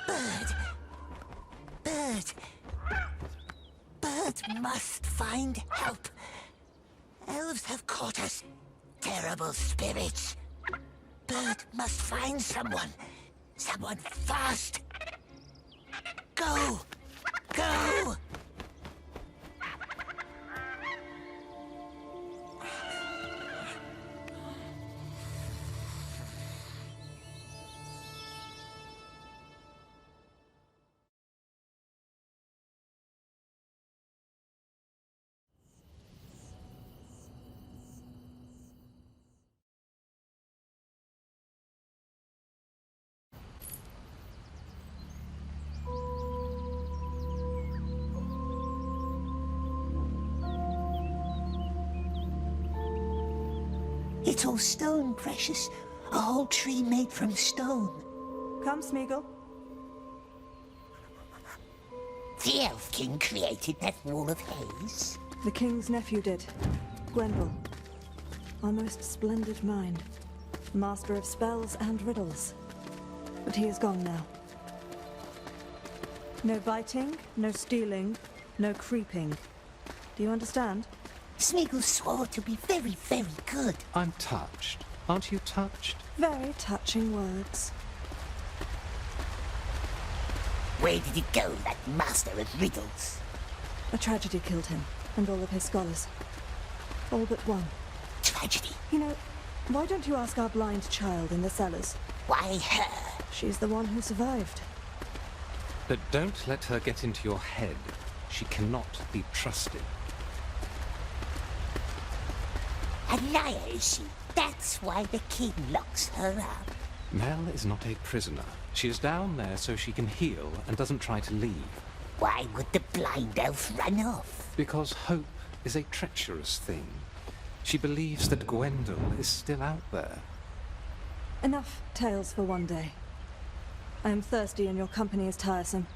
Bird! Bird! Bird must find help. Elves have caught us. Terrible spirits. Bird must find someone. Someone fast. Go! Go! It's all stone, precious. A whole tree made from stone. Come, Sméagol. The Elf King created that wall of haze? The king's nephew did. Gwendol. Our most splendid mind. Master of spells and riddles. But he is gone now. No biting, no stealing, no creeping. Do you understand? Sméagol swore to be very, very good. I'm touched. Aren't you touched? Very touching words. Where did he go, that master of riddles? A tragedy killed him, and all of his scholars. All but one. Tragedy? You know, why don't you ask our blind child in the cellars? Why her? She's the one who survived. But don't let her get into your head. She cannot be trusted. A liar, is she? That's why the king locks her up. Mel is not a prisoner. She is down there so she can heal and doesn't try to leave. Why would the blind elf run off? Because hope is a treacherous thing. She believes that Gwendol is still out there. Enough tales for one day. I am thirsty and your company is tiresome.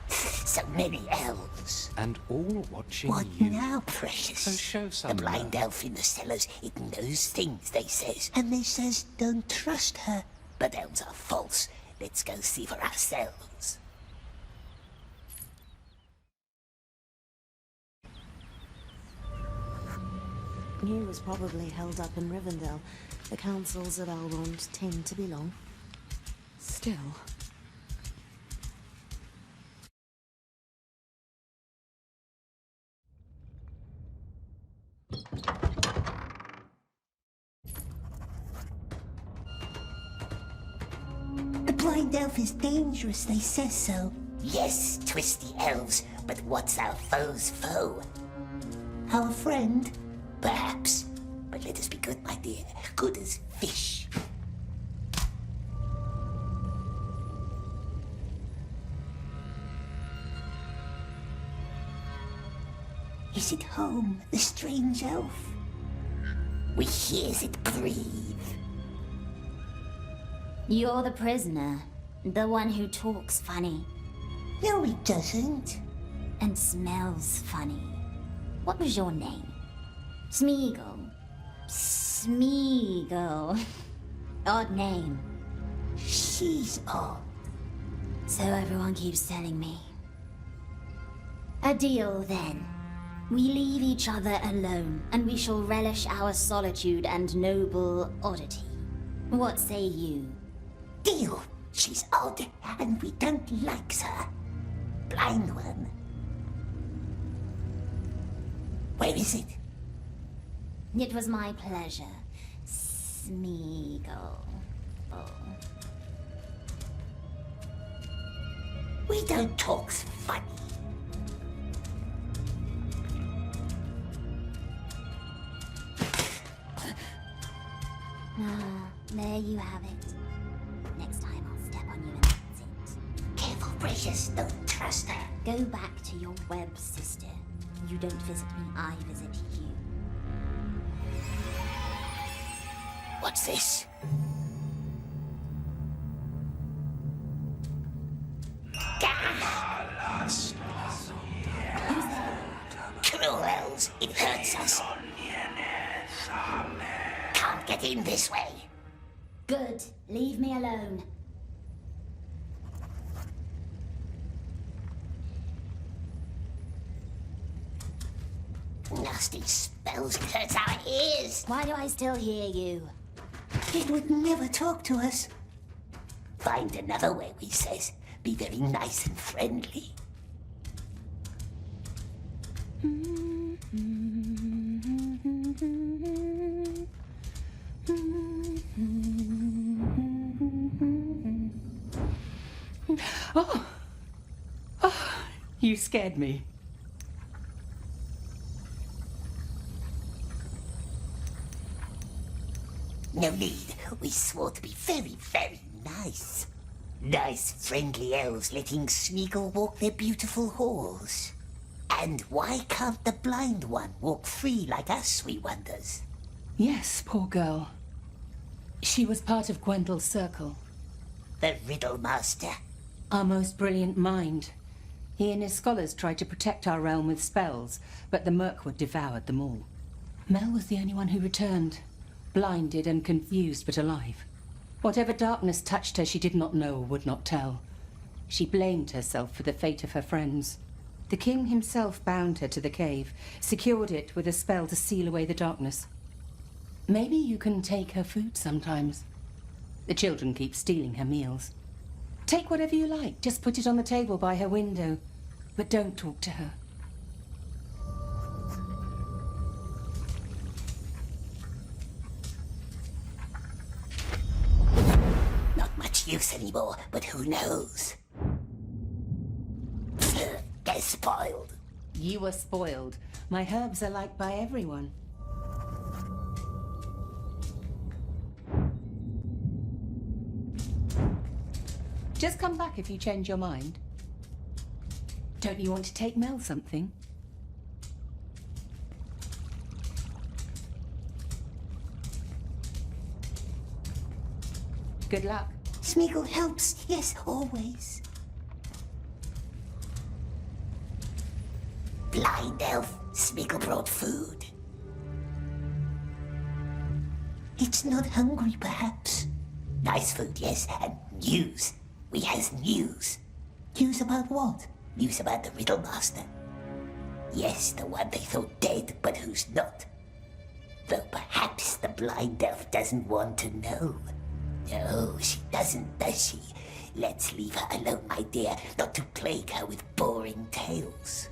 So many elves. And all watching What you. now, precious? So show some The blind love. elf in the cellars, it knows things, they says. And they says don't trust her. But elves are false. Let's go see for ourselves. He was probably held up in Rivendell. The councils of Elrond tend to be long. Still. The blind elf is dangerous, they says so. Yes, twisty elves, but what's our foe's foe? Our friend? Perhaps. But let us be good, my dear. Good as fish. Is it home, the strange elf? We hears it breathe. You're the prisoner. The one who talks funny. No, he doesn't. And smells funny. What was your name? Sméagol. Sméagol. Odd name. She's odd. So everyone keeps telling me. A deal, then. We leave each other alone, and we shall relish our solitude and noble oddity. What say you? Deal. She's odd, and we don't like her. Blind one. Where is it? It was my pleasure, Sméagol. Oh. We don't talk funny. Ah, there you have it. Next time I'll step on you and that's it. Careful, precious. Don't trust her. Go back to your web, sister. You don't visit me, I visit you. What's this? Cruel elves, it hurts us. Can't get in this way. Good. Leave me alone. nasty spells hurt our ears. Why do I still hear you? It would never talk to us. Find another way, we says. Be very nice and friendly. You scared me. No need. We swore to be very, very nice. Nice, friendly elves letting Sméagol walk their beautiful halls. And why can't the blind one walk free like us, we wonders? Yes, poor girl. She was part of Gwendel's circle. The Riddle Master. Our most brilliant mind. He and his scholars tried to protect our realm with spells, but the Mirkwood devoured them all. Mel was the only one who returned. Blinded and confused, but alive. Whatever darkness touched her, she did not know or would not tell. She blamed herself for the fate of her friends. The king himself bound her to the cave, secured it with a spell to seal away the darkness. Maybe you can take her food sometimes. The children keep stealing her meals. Take whatever you like, just put it on the table by her window. But don't talk to her. Not much use anymore, but who knows? Get spoiled. You were spoiled. My herbs are liked by everyone. Just come back if you change your mind. Don't you want to take Mel something? Good luck. Sméagol helps, yes, always. Blind elf, Sméagol brought food. It's not hungry, perhaps. Nice food, yes, and news. We has news. News about what? News about the Riddle Master. Yes, the one they thought dead, but who's not. Though perhaps the blind elf doesn't want to know. No, she doesn't, does she? Let's leave her alone, my dear, not to plague her with boring tales.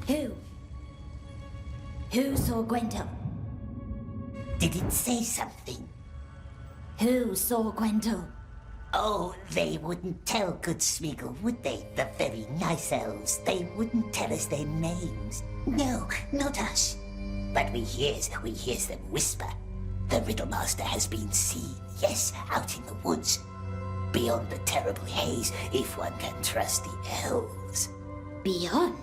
Who? Who saw Gwendol? Did it say something? Who saw Gwendol? Oh, they wouldn't tell good Sméagol, would they? The very nice elves. They wouldn't tell us their names. No, not us. But we hears them whisper. The Riddle Master has been seen, yes, out in the woods. Beyond the terrible haze, if one can trust the elves. Beyond?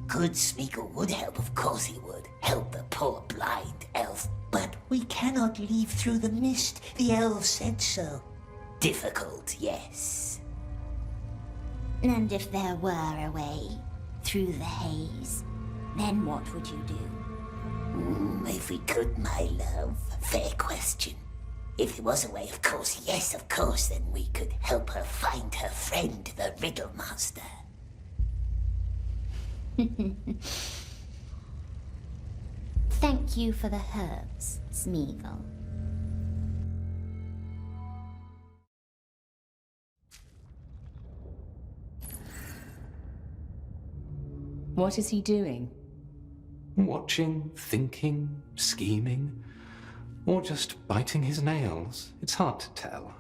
Good Sméagol would help, of course he would. Help the poor blind elf. But we cannot leave through the mist. The elves said so. Difficult, yes. And if there were a way through the haze, then what would you do? If we could, my love. Fair question. If there was a way, of course, yes, of course, then we could help her find her friend, the Riddle Master. Thank you for the herbs, Sméagol. What is he doing? Watching, thinking, scheming, or just biting his nails. It's hard to tell.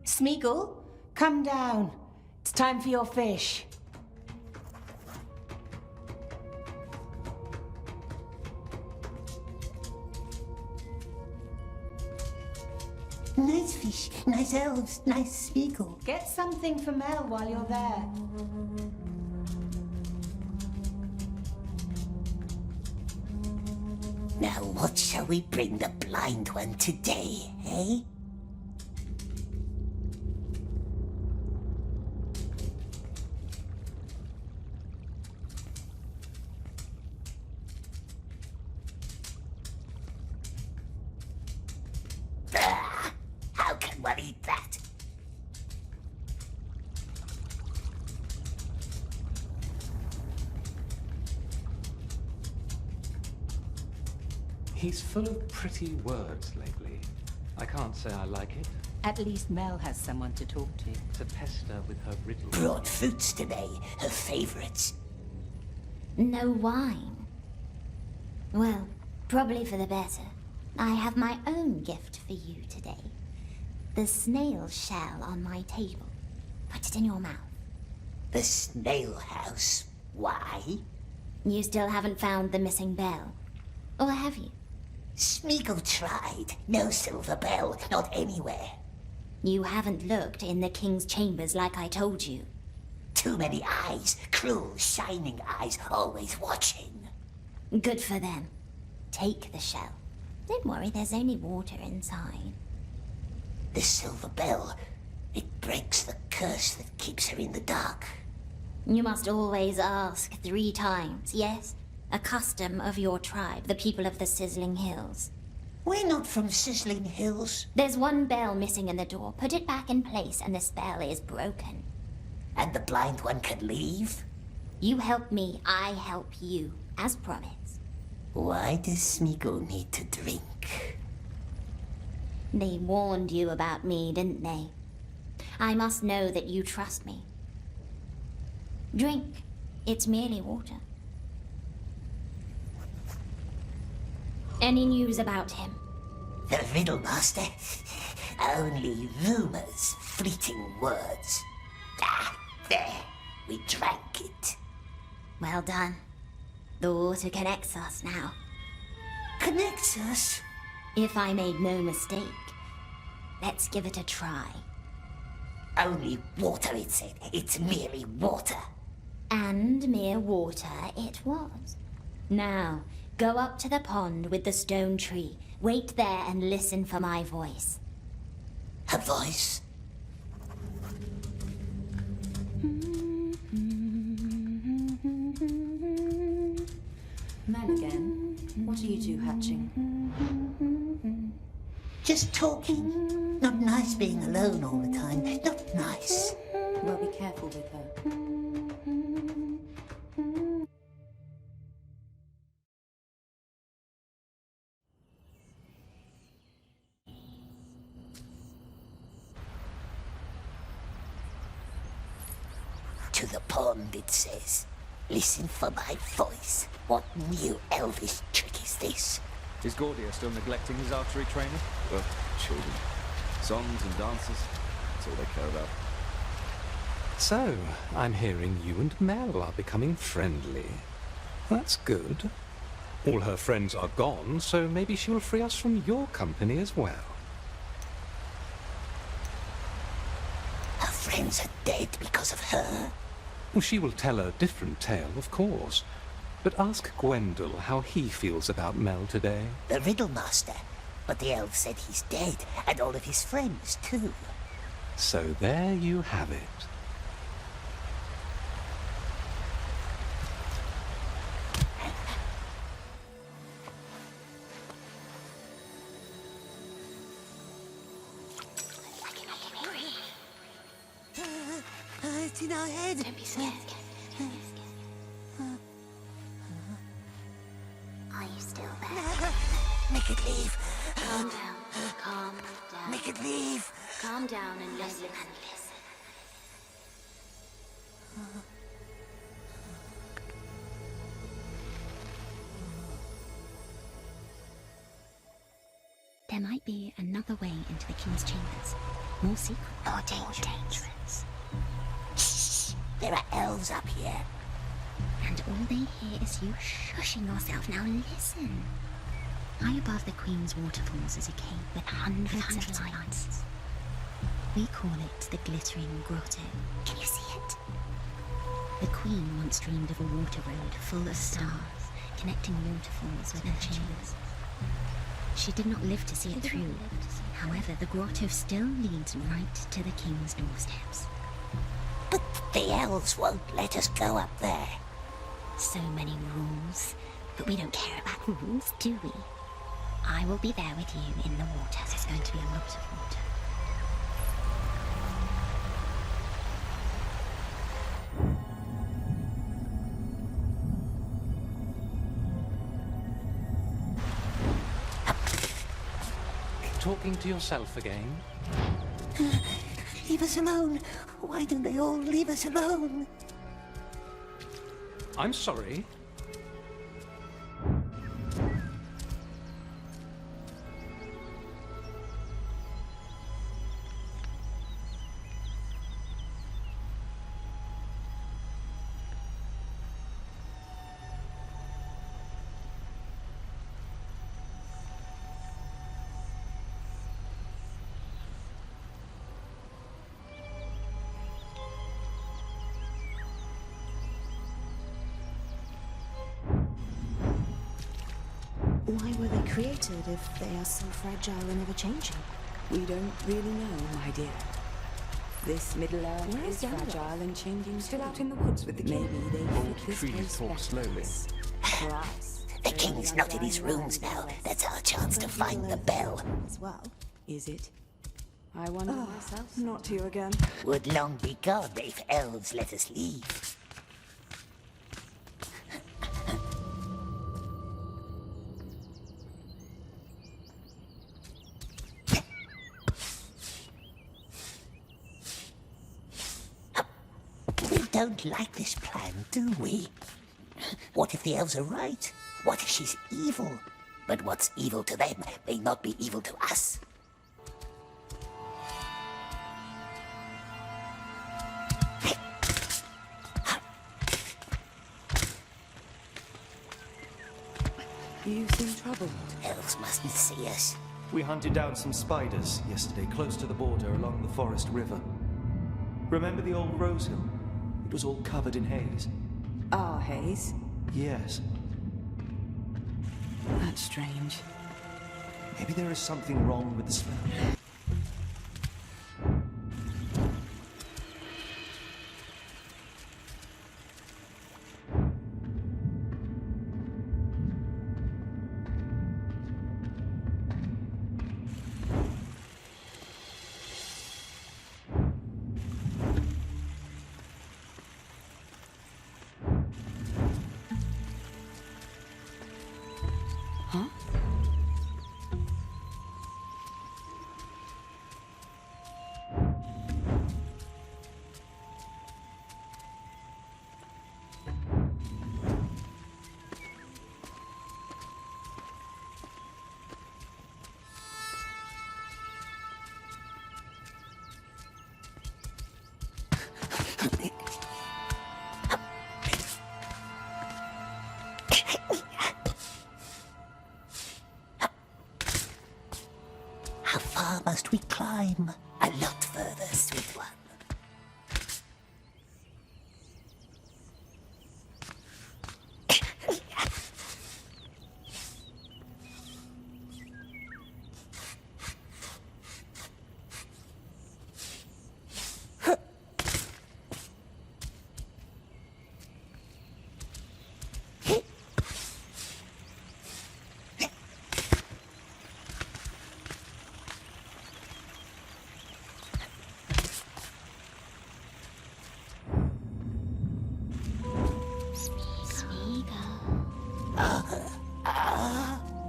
Sméagol, come down. It's time for your fish. Nice fish, nice elves, nice Sméagol. Get something for Mel while you're there. Now what shall we bring the blind one today, eh? How can one eat that? He's full of pretty words lately. I can't say I like it. At least Mel has someone to talk to. To pester with her riddles. Brought fruits today, her favorites. No wine. Well, probably for the better. I have my own gift for you today. The snail shell on my table. Put it in your mouth. The snail house. Why? You still haven't found the missing bell. Or have you? Sméagol tried. No silver bell, not anywhere. You haven't looked in the king's chambers like I told you. Too many eyes, cruel, shining eyes, always watching. Good for them. Take the shell. Don't worry, there's only water inside. The silver bell, it breaks the curse that keeps her in the dark. You must always ask 3 times, yes? A custom of your tribe, the people of the Sizzling Hills. We're not from Sizzling Hills. There's one bell missing in the door. Put it back in place and the spell is broken. And the blind one can leave? You help me, I help you, as promised. Why does Sméagol need to drink? They warned you about me, didn't they? I must know that you trust me. Drink. It's merely water. Any news about him? The riddle master? Only rumors, fleeting words. Ah, there. We drank it. Well done. The water connects us now. Connects us? If I made no mistake, let's give it a try. Only water, it said. It's merely water. And mere water it was. Now, go up to the pond with the stone tree. Wait there and listen for my voice. Her voice? Men again? What are you two hatching? Just talking. Not nice being alone all the time. Not nice. Well, be careful with her. To the pond, it says. Listen for my voice. What new elvish trick is this? Is Gordia still neglecting his archery training? Well, children. Songs and dances. That's all they care about. So, I'm hearing you and Mel are becoming friendly. That's good. All her friends are gone, so maybe she will free us from your company as well. Her friends are dead because of her. Well, she will tell a different tale, of course. But ask Gwendol how he feels about Mel today. The riddle master. But the elf said he's dead, and all of his friends, too. So there you have it. It's in our head. Don't be scared. Are you still there? Make it leave. Calm down. Calm down. Make it leave. Calm down and listen. There might be another way into the king's chambers. More secret. More dangerous. Shh. There are elves up here. And all they hear is you shushing yourself. Now listen. High above the Queen's waterfalls is a cave with hundreds of lights. We call it the Glittering Grotto. Can you see it? The Queen once dreamed of a water road full of stars, connecting waterfalls with her chambers. She did not live to see it through. However, the grotto still leads right to the King's doorsteps. But the elves won't let us go up there. So many rules. But we don't care about rules, do we? I will be there with you in the water. There's going to be a lot of water. talking to yourself again? Leave us alone. Why don't they all leave us alone? I'm sorry. Why were they created if they are so fragile and ever-changing? We don't really know, my dear. This Middle-earth Where is is Gandalf? fragile and changing Still too. out in the woods with the king? Maybe they Old fit this trees place talk better. slowly. For us, The through king's not in his underlying rooms land now. of us. That's our chance to find the bell. As well. Is it? I wonder myself. Not you again. Would long be gone if elves let us leave. We don't like this plan, do we? What if the elves are right? What if she's evil? But what's evil to them may not be evil to us. You seem troubled. Elves mustn't see us. We hunted down some spiders yesterday, close to the border along the forest river. Remember the old rose hill? It was all covered in haze. Our haze? Yes. That's strange. Maybe there is something wrong with the smell. Huh? How far must we climb? A lot further, sweet one.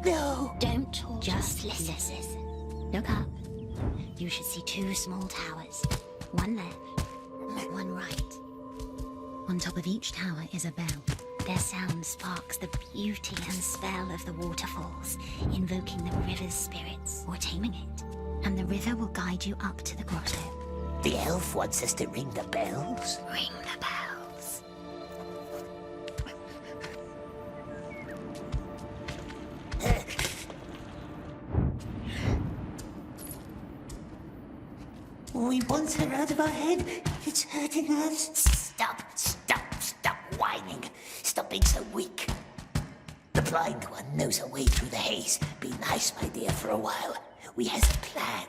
No! Don't talk. Just listen. Look up. You should see two small towers. One left, one right. On top of each tower is a bell. Their sound sparks the beauty and spell of the waterfalls, invoking the river's spirits or taming it. And the river will guide you up to the grotto. The elf wants us to ring the bells? Ring the bells. We want her out of our head. It's hurting us. Stop whining. Stop being so weak. The blind one knows her way through the haze. Be nice, my dear, for a while. We has a plan.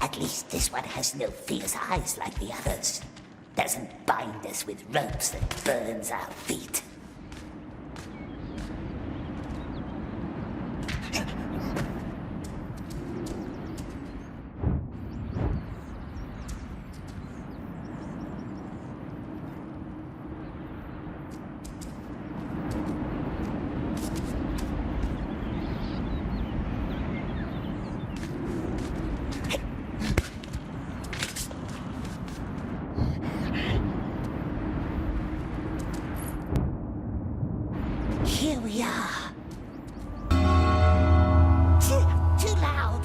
At least this one has no fierce eyes like the others. Doesn't bind us with ropes that burns our feet. Here we are. Too loud.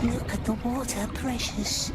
Look at the water, precious.